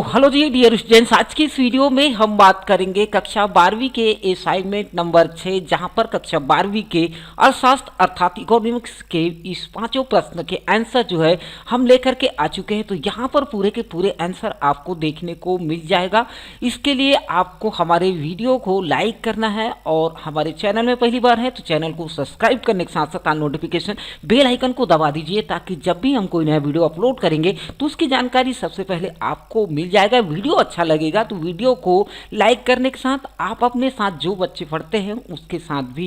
तो हेलो जी dear students, आज की इस वीडियो में हम बात करेंगे कक्षा 12वीं के असाइनमेंट नंबर 6, जहां पर कक्षा 12वीं के अर्थशास्त्र अर्थात इकोनॉमिक्स के इस पांचों प्रश्न के आंसर जो है हम लेकर के आ चुके हैं। तो यहां पर पूरे के पूरे आंसर आपको देखने को मिल जाएगा। इसके लिए आपको हमारे वीडियो को लाइक करना है और हमारे चैनल में पहली बार है तो चैनल को सब्सक्राइब करने के साथ साथ नोटिफिकेशन बेल आइकन को दबा दीजिए, ताकि जब भी हम कोई नया वीडियो अपलोड करेंगे तो उसकी जानकारी सबसे पहले आपको मिल जाएगा। वीडियो अच्छा लगेगा तो वीडियो को लाइक करने के साथ आप अपने साथ जो बच्चे पढ़ते हैं उसके साथ भी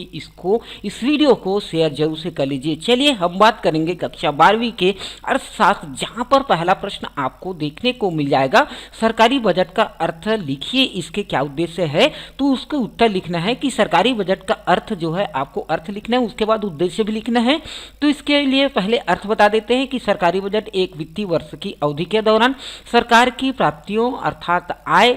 इस वीडियो को शेयर जरूर से कर लीजिए। चलिए हम बात करेंगे कक्षा 12वीं के अर्थशास्त्र, जहां पर पहला प्रश्न आपको देखने को मिल जाएगा, सरकारी बजट का अर्थ लिखिए, इसके क्या उद्देश्य है। तो उसका उत्तर लिखना है कि सरकारी बजट का अर्थ जो है आपको अर्थ लिखना है, उसके बाद उद्देश्य भी लिखना है। तो इसके लिए पहले अर्थ बता देते हैं कि सरकारी बजट एक वित्तीय वर्ष की अवधि के दौरान सरकार की प्राप्तियों अर्थात आय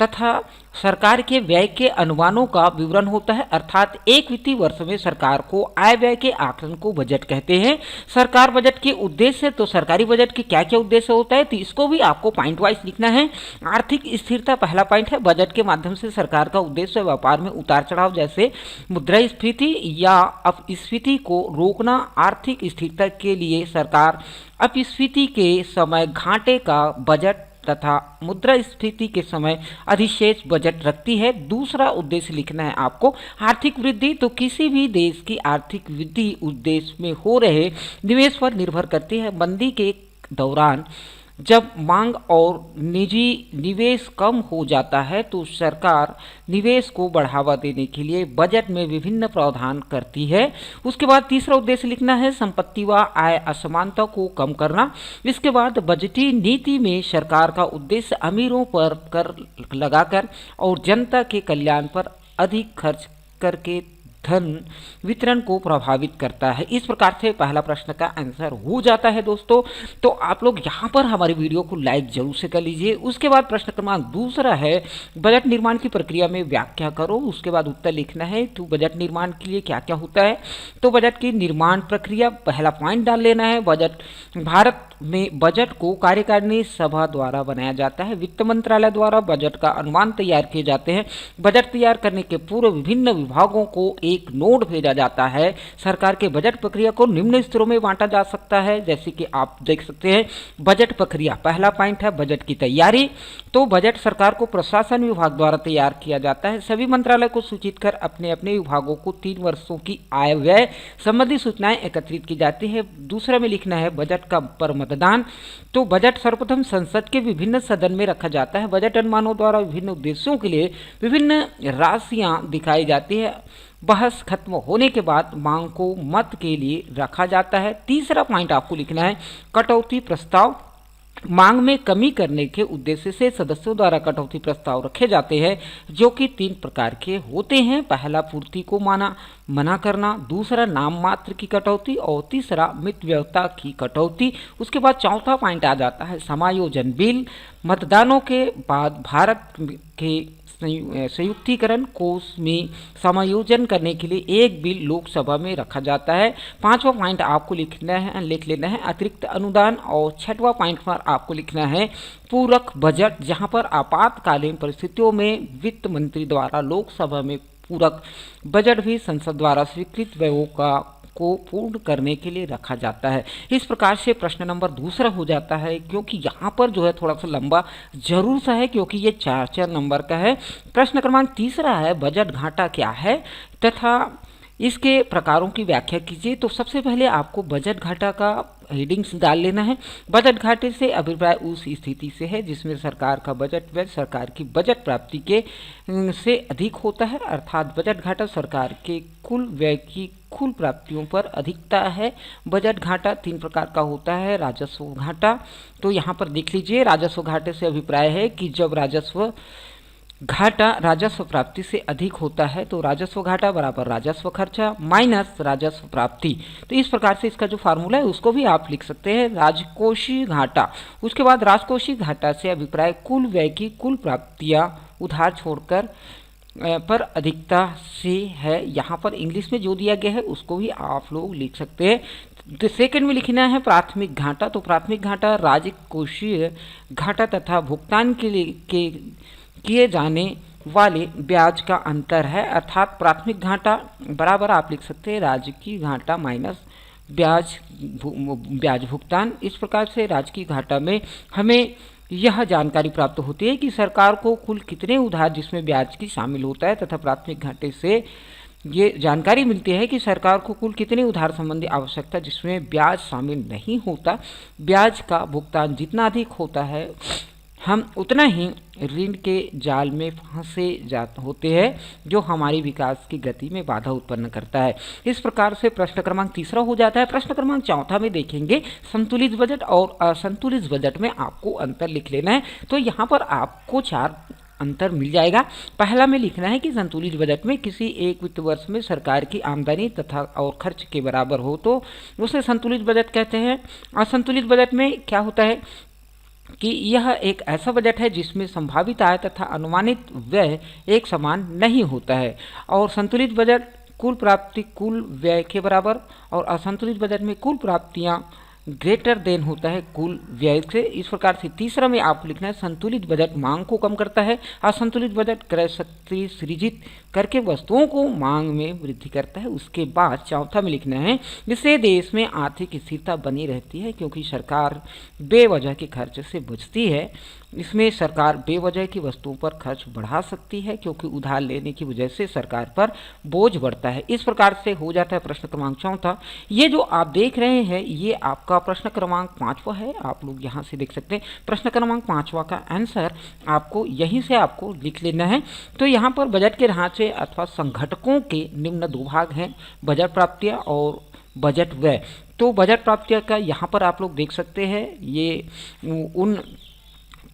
तथा सरकार के व्यय के अनुमानों का विवरण होता है। अर्थात एक वित्तीय वर्ष में सरकार को आय व्यय के आकलन को बजट कहते हैं। सरकार बजट के उद्देश्य, तो सरकारी बजट के क्या क्या उद्देश्य होता है तो इसको भी आपको पॉइंट वाइज लिखना है। आर्थिक स्थिरता पहला पॉइंट है। बजट के माध्यम से सरकार का उद्देश्य व्यापार में उतार चढ़ाव जैसे मुद्रास्फीति या अपस्फीति को रोकना। आर्थिक स्थिरता के लिए सरकार अपस्फीति के समय घाटे का बजट तथा मुद्रास्फीति के समय अधिशेष बजट रखती है। दूसरा उद्देश्य लिखना है आपको आर्थिक वृद्धि। तो किसी भी देश की आर्थिक वृद्धि उस देश में हो रहे निवेश पर निर्भर करती है। मंदी के दौरान जब मांग और निजी निवेश कम हो जाता है तो सरकार निवेश को बढ़ावा देने के लिए बजट में विभिन्न प्रावधान करती है। उसके बाद तीसरा उद्देश्य लिखना है संपत्ति व आय असमानता को कम करना। इसके बाद बजटीय नीति में सरकार का उद्देश्य अमीरों पर कर लगाकर और जनता के कल्याण पर अधिक खर्च करके धन वितरण को प्रभावित करता है। इस प्रकार से पहला प्रश्न का आंसर हो जाता है दोस्तों। तो आप लोग यहाँ पर हमारे वीडियो को लाइक जरूर से कर लीजिए। उसके बाद प्रश्न क्रमांक दूसरा है बजट निर्माण की प्रक्रिया में व्याख्या करो। उसके बाद उत्तर लिखना है। तो बजट निर्माण के लिए क्या क्या होता है, तो बजट की निर्माण प्रक्रिया पहला पॉइंट डाल लेना है। भारत में बजट को कार्यकारिणी सभा द्वारा बनाया जाता है। वित्त मंत्रालय द्वारा बजट का अनुमान तैयार किए जाते हैं। बजट तैयार करने के पूर्व विभिन्न विभागों को एक नोट भेजा जाता है। सरकार के बजट प्रक्रिया को निम्न स्तरों में बांटा जा सकता है, जैसे कि आप देख सकते हैं। बजट प्रक्रिया पहला पॉइंट है बजट की तैयारी। तो बजट सरकार को प्रशासन विभाग द्वारा तैयार किया जाता है। सभी मंत्रालय को सूचित कर अपने अपने विभागों को 3 वर्षों की आय व्यय संबंधी सूचनाएं एकत्रित की जाती है। दूसरा में लिखना है बजट का पर मतदान। तो बजट सर्वप्रथम संसद के विभिन्न सदन में रखा जाता है। बजट अनुमानों द्वारा विभिन्न उद्देश्यों के लिए विभिन्न राशियां दिखाई जाती है। बहस खत्म होने के बाद मांग को मत के लिए रखा जाता है। तीसरा पॉइंट आपको लिखना है कटौती प्रस्ताव। मांग में कमी करने के उद्देश्य से सदस्यों द्वारा कटौती प्रस्ताव रखे जाते हैं, जो कि 3 प्रकार के होते हैं। पहला पूर्ति को मना करना, दूसरा नाम मात्र की कटौती और तीसरा मितव्ययता की कटौती। उसके बाद चौथा पॉइंट आ जाता है समायोजन बिल। मतदानों के बाद भारत के संयुक्तिकरण कोष में समायोजन करने के लिए एक बिल लोकसभा में रखा जाता है। 5वां पॉइंट आपको लिख लेना है अतिरिक्त अनुदान। और 6वां पॉइंट पर आपको लिखना है पूरक बजट, जहां पर आपातकालीन परिस्थितियों में वित्त मंत्री द्वारा लोकसभा में पूरक बजट भी संसद द्वारा स्वीकृत व्ययों को पूर्ण करने के लिए रखा जाता है। इस प्रकार से प्रश्न नंबर दूसरा हो जाता है, क्योंकि यहाँ पर जो है थोड़ा सा लंबा जरूर सा है, क्योंकि ये 4 नंबर का है। प्रश्न क्रमांक तीसरा है बजट घाटा क्या है तथा इसके प्रकारों की व्याख्या कीजिए। तो सबसे पहले आपको बजट घाटा का हेडिंग्स डाल लेना है। बजट घाटे से अभिप्राय उस स्थिति से है जिसमें सरकार का बजट व्यय सरकार की बजट प्राप्ति के से अधिक होता है। अर्थात बजट घाटा सरकार के कुल व्यय की कुल प्राप्तियों पर अधिकता है। बजट घाटा 3 प्रकार का होता है। राजस्व घाटा, तो यहाँ पर देख लीजिए राजस्व घाटे से अभिप्राय है कि जब राजस्व घाटा राजस्व प्राप्ति से अधिक होता है तो राजस्व घाटा बराबर राजस्व खर्चा माइनस राजस्व प्राप्ति। तो इस प्रकार से इसका जो फार्मूला है उसको भी आप लिख सकते हैं राजकोषीय घाटा। उसके बाद राजकोषीय घाटा से अभिप्राय कुल व्यय की कुल प्राप्तियां उधार छोड़कर पर अधिकता से है। यहाँ पर इंग्लिश में जो दिया गया है उसको भी आप लोग लिख सकते हैं। तो सेकंड में लिखना है प्राथमिक घाटा। तो प्राथमिक घाटा राजकोषीय घाटा तथा भुगतान के लिए किए जाने वाले ब्याज का अंतर है। अर्थात प्राथमिक घाटा बराबर आप लिख सकते हैं राजकीय घाटा माइनस ब्याज भुगतान। इस प्रकार से राजकीय घाटा में हमें यह जानकारी प्राप्त होती है कि सरकार को कुल कितने उधार जिसमें ब्याज की शामिल होता है, तथा प्राथमिक घाटे से ये जानकारी मिलती है कि सरकार को कुल कितने उधार संबंधी आवश्यकता जिसमें ब्याज शामिल नहीं होता। ब्याज का भुगतान जितना अधिक होता है हम उतना ही ऋण के जाल में फंसे होते हैं, जो हमारी विकास की गति में बाधा उत्पन्न करता है। इस प्रकार से प्रश्न क्रमांक तीसरा हो जाता है। प्रश्न क्रमांक चौथा में देखेंगे संतुलित बजट और असंतुलित बजट में आपको अंतर लिख लेना है। तो यहाँ पर आपको 4 अंतर मिल जाएगा। पहला में लिखना है कि संतुलित बजट में किसी एक वित्त वर्ष में सरकार की आमदनी तथा और खर्च के बराबर हो तो उसे संतुलित बजट कहते हैं। असंतुलित बजट में क्या होता है कि यह एक ऐसा बजट है जिसमें संभावित आय तथा अनुमानित व्यय एक समान नहीं होता है। और संतुलित बजट कुल प्राप्ति कुल व्यय के बराबर, और असंतुलित बजट में कुल प्राप्तियां ग्रेटर देन होता है कुल व्यय से। इस प्रकार से तीसरा में आप लिखना है संतुलित बजट मांग को कम करता है। असंतुलित बजट क्रय शक्ति सृजित करके वस्तुओं को मांग में वृद्धि करता है। उसके बाद चौथा में लिखना है जिससे देश में आर्थिक स्थिरता बनी रहती है, क्योंकि सरकार बेवजह के खर्च से बचती है। इसमें सरकार बेवजह की वस्तुओं पर खर्च बढ़ा सकती है, क्योंकि उधार लेने की वजह से सरकार पर बोझ बढ़ता है। इस प्रकार से हो जाता है प्रश्न क्रमांक चौथा। ये जो आप देख रहे हैं ये आपका प्रश्न क्रमांक 5वां है। आप लोग यहाँ से देख सकते हैं प्रश्न क्रमांक 5वां का आंसर आपको यहीं से आपको लिख लेना है। तो यहाँ पर बजट के ढांचे अथवा संघटकों के निम्न 2 भाग हैं, बजट प्राप्तियाँ और बजट व्यय। तो बजट प्राप्तियाँ का यहाँ पर आप लोग देख सकते हैं, ये उन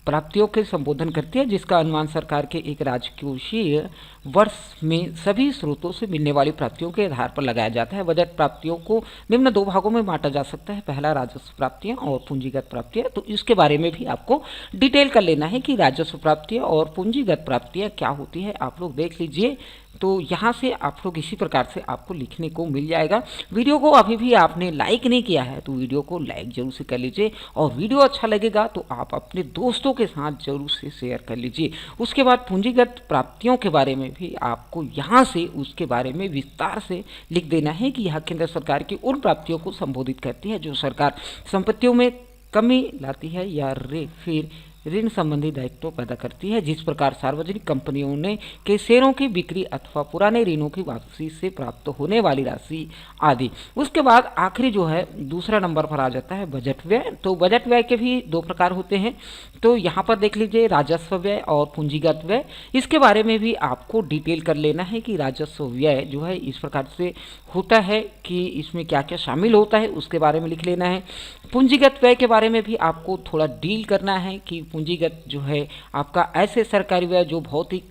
प्राप्तियों के संबोधन करती है जिसका अनुमान सरकार के एक राजकोषीय वर्ष में सभी स्रोतों से मिलने वाली प्राप्तियों के आधार पर लगाया जाता है। बजट प्राप्तियों को निम्न 2 भागों में बांटा जा सकता है, पहला राजस्व प्राप्तियां और पूंजीगत प्राप्तियां। तो इसके बारे में भी आपको डिटेल कर लेना है कि राजस्व प्राप्तियां और पूंजीगत प्राप्तियां क्या होती है, आप लोग देख लीजिए। तो यहाँ से आप लोग इसी प्रकार से आपको लिखने को मिल जाएगा। वीडियो को अभी भी आपने लाइक नहीं किया है तो वीडियो को लाइक जरूर से कर लीजिए, और वीडियो अच्छा लगेगा तो आप अपने दोस्तों के साथ जरूर से शेयर कर लीजिए। उसके बाद पूंजीगत प्राप्तियों के बारे में भी आपको यहाँ से उसके बारे में विस्तार से लिख देना है कि यह केंद्र सरकार की उन प्राप्तियों को संबोधित करती है जो सरकार संपत्तियों में कमी लाती है या फिर ऋण संबंधी दायित्व पैदा करती है, जिस प्रकार सार्वजनिक कंपनियों ने के शेयरों की बिक्री अथवा पुराने ऋणों की वापसी से प्राप्त होने वाली राशि आदि। उसके बाद आखिरी जो है दूसरा नंबर पर आ जाता है बजट व्यय। तो बजट व्यय के भी 2 प्रकार होते हैं। तो यहाँ पर देख लीजिए राजस्व व्यय और पूंजीगत व्यय। इसके बारे में भी आपको डिटेल कर लेना है कि राजस्व व्यय जो है इस प्रकार से होता है कि इसमें क्या क्या शामिल होता है, उसके बारे में लिख लेना है। पूंजीगत व्यय के बारे में भी आपको थोड़ा डील करना है कि पूंजीगत जो है आपका ऐसे सरकारी व्यय जो भौतिक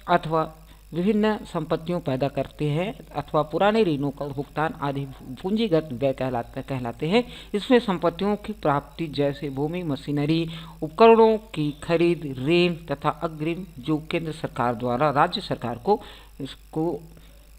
अथवा विभिन्न संपत्तियों पैदा करते हैं अथवा पुराने ऋणों का भुगतान आदि पूंजीगत व्यय कहलाते हैं। इसमें संपत्तियों की प्राप्ति जैसे भूमि, मशीनरी, उपकरणों की खरीद, ऋण तथा अग्रिम जो केंद्र सरकार द्वारा राज्य सरकार को इसको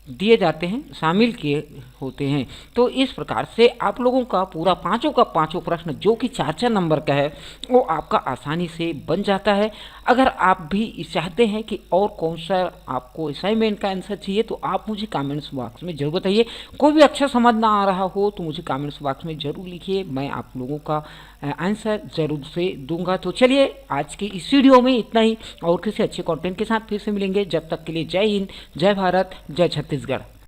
दिए जाते हैं शामिल किए होते हैं। तो इस प्रकार से आप लोगों का पूरा पाँचों का पाँचों प्रश्न जो कि 4-4 नंबर का है वो आपका आसानी से बन जाता है। अगर आप भी चाहते हैं कि और कौन सा आपको असाइनमेंट का आंसर चाहिए तो आप मुझे कमेंट्स बॉक्स में जरूर बताइए। कोई भी अक्षर समझ ना आ रहा हो तो मुझे कमेंट्स बॉक्स में ज़रूर लिखिए, मैं आप लोगों का आंसर ज़रूर से दूंगा। तो चलिए आज की इस वीडियो में इतना ही, और किसी अच्छे कंटेंट के साथ फिर से मिलेंगे। जब तक के लिए जय हिंद, जय भारत, जय छत्तीसगढ़।